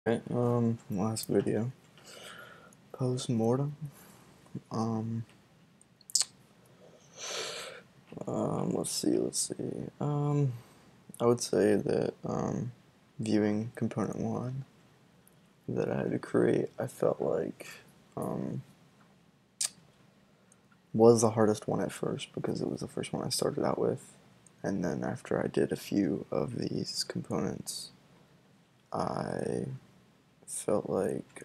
Right, last video. Post-mortem. Um, let's see. I would say that, viewing component one that I had to create, I felt like, was the hardest one at first because it was the first one I started out with. And then after I did a few of these components, I felt like,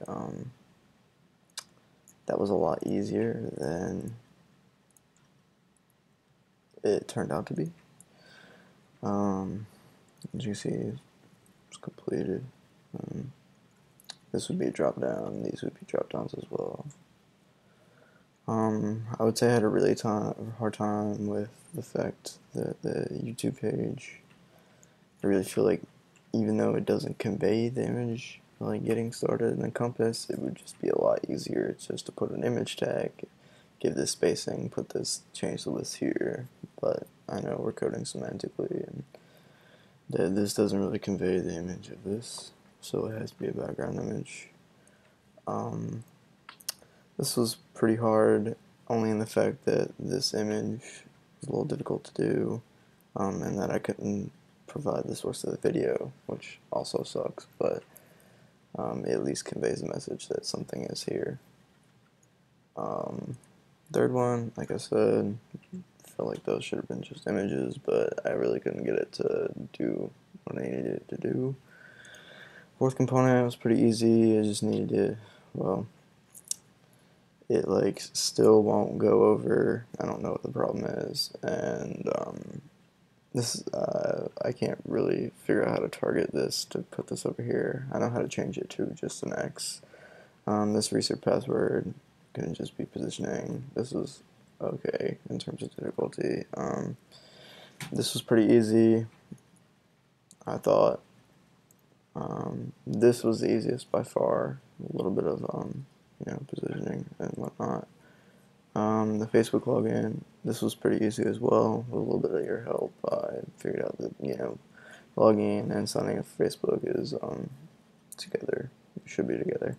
that was a lot easier than it turned out to be. As you see, it's completed. This would be a drop down, these would be drop downs as well. I would say I had a really hard time with the fact that the YouTube page, I really feel like even though it doesn't convey the image like getting started in the compass, it would just be a lot easier just to put an image tag, give this spacing, put this, change the list here, but I know we're coding semantically and this doesn't really convey the image of this, so it has to be a background image. This was pretty hard, only in the fact that this image was a little difficult to do, and that I couldn't provide the source of the video, which also sucks, but it at least conveys a message that something is here. Third one, like I said, felt like those should have been just images, but I really couldn't get it to do what I needed it to do. Fourth component was pretty easy. I just needed to, well, it like still won't go over. I don't know what the problem is, and this I can't really figure out how to target this to put this over here. I know how to change it to just an X. This reset password can just be positioning. This was okay in terms of difficulty. This was pretty easy, I thought. This was the easiest by far. A little bit of positioning and whatnot. The Facebook login, this was pretty easy as well. With a little bit of your help, I figured out that logging and signing up for Facebook is together. It should be together.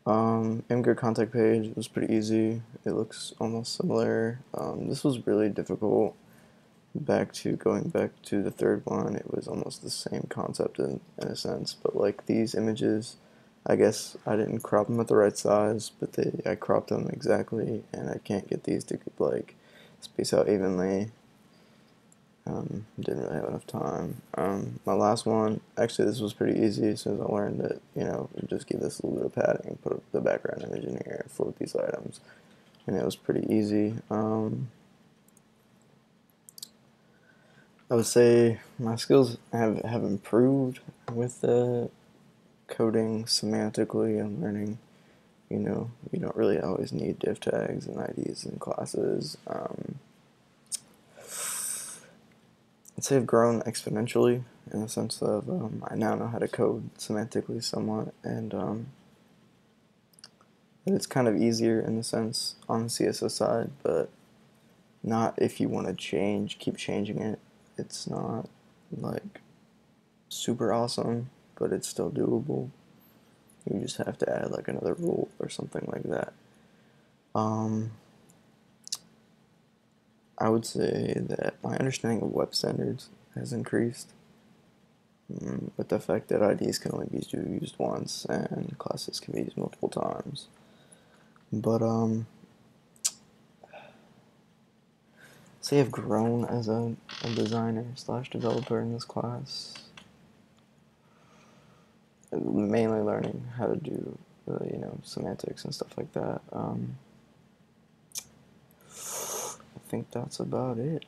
Imgur contact page was pretty easy. It looks almost similar. This was really difficult. Going back to the third one, it was almost the same concept in a sense, but like these images, I guess I didn't crop them at the right size, but I cropped them exactly, and I can't get these to like space out evenly. Didn't really have enough time. My last one, actually this was pretty easy since I learned that, just give this a little bit of padding, put the background image in here for these items, and it was pretty easy. I would say my skills have improved with the coding semantically and learning. You don't really always need div tags and IDs in classes. I'd say I've grown exponentially in the sense of I now know how to code semantically somewhat, and it's kind of easier in the sense on the CSS side, but not if you want to keep changing it. It's not like super awesome, but it's still doable. You just have to add like another rule or something like that. I would say that my understanding of web standards has increased with the fact that IDs can only be used once and classes can be used multiple times. But say I've grown as a designer / developer in this class. Mainly learning how to do semantics and stuff like that. I think that's about it.